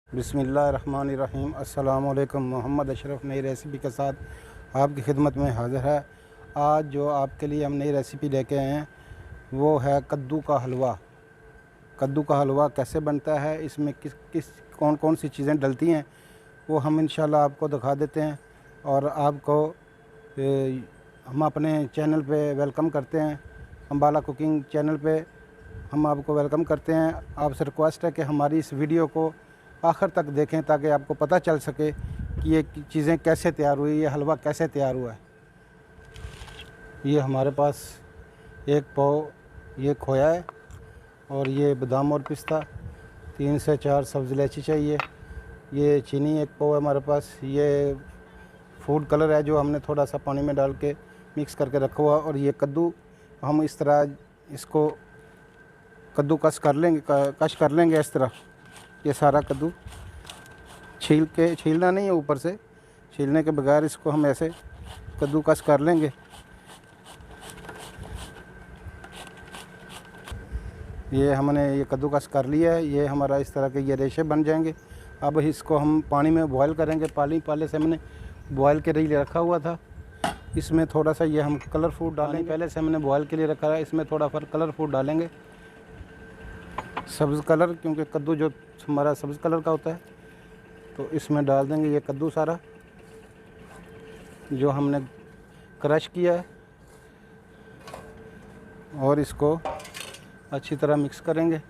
बिस्मिल्लाहिर्रहमानिर्रहीम। अस्सलामुअलैकुम। मोहम्मद अशरफ नई रेसिपी के साथ आपकी खिदमत में हाज़िर है। आज जो आपके लिए हम नई रेसिपी लेके आए हैं वो है कद्दू का हलवा। कद्दू का हलवा कैसे बनता है, इसमें किस कौन कौन सी चीज़ें डलती हैं, वो हम इंशाल्लाह आपको दिखा देते हैं। और आपको हम अपने चैनल पे वेलकम करते हैं। अम्बाला कुकिंग चैनल पे हम आपको वेलकम करते हैं। आपसे रिक्वेस्ट है कि हमारी इस वीडियो को आखिर तक देखें ताकि आपको पता चल सके कि ये चीज़ें कैसे तैयार हुई, ये हलवा कैसे तैयार हुआ है। ये हमारे पास एक पाव ये खोया है और ये बादाम और पिस्ता, 3 से 4 सब्ज़ इलायची चाहिए। ये चीनी एक पाव है हमारे पास। ये फूड कलर है जो हमने थोड़ा सा पानी में डाल के मिक्स करके रखा हुआ। और ये कद्दू हम इस तरह इसको कद्दू कश कर लेंगे इस तरह। ये सारा कद्दू छीलना नहीं है, ऊपर से छीलने के बगैर इसको हम ऐसे कद्दू कश कर लेंगे। ये हमने ये कद्दू कश कर लिया है। ये हमारा इस तरह के ये रेशे बन जाएंगे। अब इसको हम पानी में बॉयल करेंगे। पानी पहले से हमने बॉयल के लिए रखा हुआ था। इसमें थोड़ा सा ये हम कलर फूड डालेंगे। पहले से हमने बॉयल के लिए रखा है, इसमें थोड़ा कलर फूड डालेंगे, सब्ज़ कलर, क्योंकि कद्दू जो हमारा सब्ज़ कलर का होता है। तो इसमें डाल देंगे ये कद्दू सारा जो हमने क्रश किया है, और इसको अच्छी तरह मिक्स करेंगे।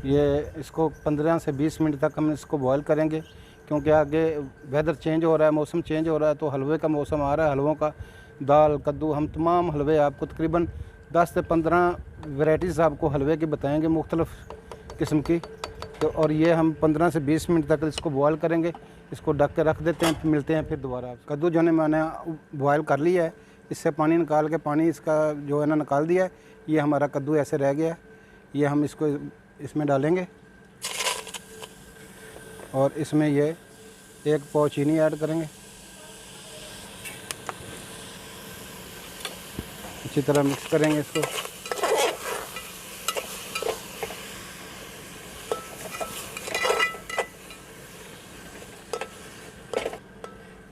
ये इसको 15 से 20 मिनट तक हम इसको बॉयल करेंगे, क्योंकि आगे वेदर चेंज हो रहा है, मौसम चेंज हो रहा है। तो हलवे का मौसम आ रहा है। हलवों का दाल कद्दू हम तमाम हलवे आपको तकरीबन 10 से 15 वैराइटीज़ आपको हलवे की बताएंगे, मुख्तलिफ़ किस्म की। तो और ये हम 15 से 20 मिनट तक इसको बॉयल करेंगे। इसको ढक के रख देते हैं, मिलते हैं फिर दोबारा। कद्दू जो है मैंने बॉयल कर लिया है, इससे पानी निकाल के पानी इसका जो है ना निकाल दिया है। ये हमारा कद्दू ऐसे रह गया है। ये हम इसको इसमें डालेंगे और इसमें ये 1 पाव चीनी ऐड करेंगे। अच्छी तरह मिक्स करेंगे इसको।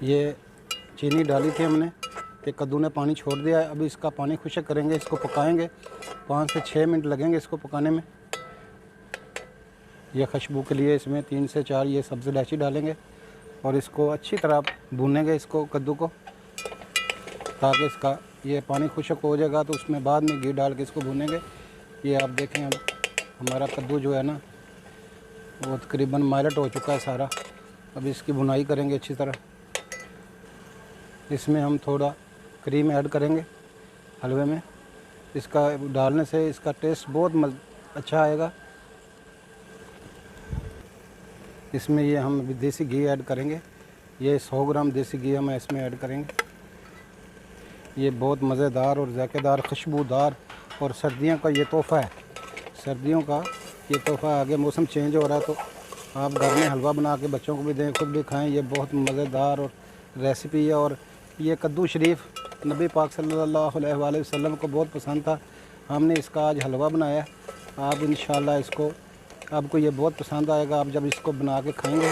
ये चीनी डाली थी हमने, ये कद्दू ने पानी छोड़ दिया है। अभी इसका पानी खुश्क करेंगे, इसको पकाएंगे। 5 से 6 मिनट लगेंगे इसको पकाने में। ये खुशबू के लिए इसमें 3 से 4 ये सब्ज़ इलायची डालेंगे और इसको अच्छी तरह भूनेंगे इसको कद्दू को, ताकि इसका ये पानी खुश्क हो जाएगा। तो उसमें बाद में घी डाल के इसको भूनेंगे। ये आप देखें, अब हमारा कद्दू जो है ना वो तकरीबन माइलट हो चुका है सारा। अब इसकी भुनाई करेंगे अच्छी तरह। इसमें हम थोड़ा क्रीम ऐड करेंगे हलवे में। इसका डालने से इसका टेस्ट बहुत अच्छा आएगा। इसमें ये हम देसी घी ऐड करेंगे। ये 100 ग्राम देसी घी हम इसमें ऐड करेंगे। ये बहुत मज़ेदार और ज़ायकेदार, खुशबूदार और सर्दियों का ये तोहफ़ा है। सर्दियों का ये तोहफ़ा, आगे मौसम चेंज हो रहा है तो आप घर में हलवा बना के बच्चों को भी दें, खुद भी खाएं। ये बहुत मज़ेदार और रेसिपी है। और ये कद्दू शरीफ नबी पाक सल्लल्लाहु अलैहि वसल्लम को बहुत पसंद था। हमने इसका आज हलवा बनाया। आप इंशाल्लाह इसको आपको ये बहुत पसंद आएगा। आप जब इसको बना के खाएंगे,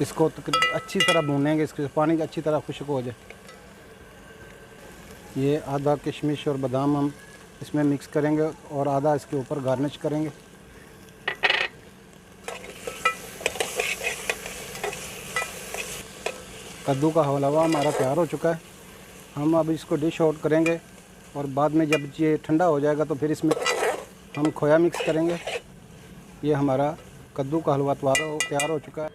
इसको अच्छी तरह भूनेंगे, इसके पानी अच्छी तरह खुश्क हो जाए। ये आधा किशमिश और बादाम हम इसमें मिक्स करेंगे और आधा इसके ऊपर गार्निश करेंगे। कद्दू का हलवा हमारा तैयार हो चुका है। हम अब इसको डिश आउट करेंगे और बाद में जब ये ठंडा हो जाएगा तो फिर इसमें हम खोया मिक्स करेंगे। ये हमारा कद्दू का हलवा तैयार हो चुका है।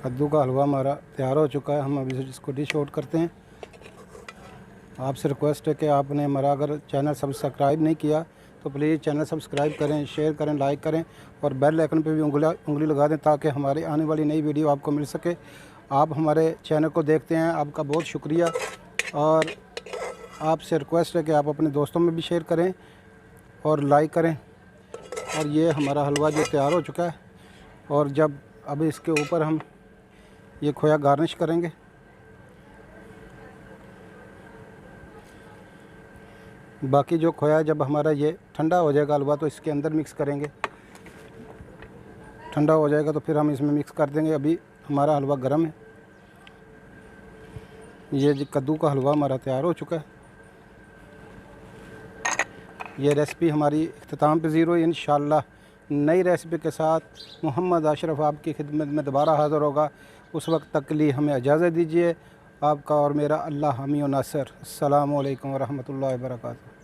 कद्दू का हलवा हमारा तैयार हो चुका है। हम अभी इसको डिश आउट करते हैं। आपसे रिक्वेस्ट है कि आपने हमारा अगर चैनल सब्सक्राइब नहीं किया तो प्लीज़ चैनल सब्सक्राइब करें, शेयर करें, लाइक करें और बेल आइकन पे भी उंगली लगा दें, ताकि हमारी आने वाली नई वीडियो आपको मिल सके। आप हमारे चैनल को देखते हैं, आपका बहुत शुक्रिया। और आपसे रिक्वेस्ट है कि आप अपने दोस्तों में भी शेयर करें और लाइक करें। और ये हमारा हलवा जो तैयार हो चुका है, और जब अब इसके ऊपर हम ये खोया गार्निश करेंगे। बाकी जो खोया जब हमारा ये ठंडा हो जाएगा हलवा तो इसके अंदर मिक्स करेंगे। ठंडा हो जाएगा तो फिर हम इसमें मिक्स कर देंगे। अभी हमारा हलवा गर्म है। ये जी कद्दू का हलवा हमारा तैयार हो चुका है। ये रेसिपी हमारी इख्तिताम पज़ीर हुई। इंशाअल्लाह नई रेसिपी के साथ मोहम्मद अशरफ आपकी खिदमत में दोबारा हाज़िर होगा। उस वक्त तक के लिए हमें इजाज़त दीजिए। आपका और मेरा अल्लाह हामी व नासर। अस्सलामु अलैकुम व रहमतुल्लाहि व बरकातुहू।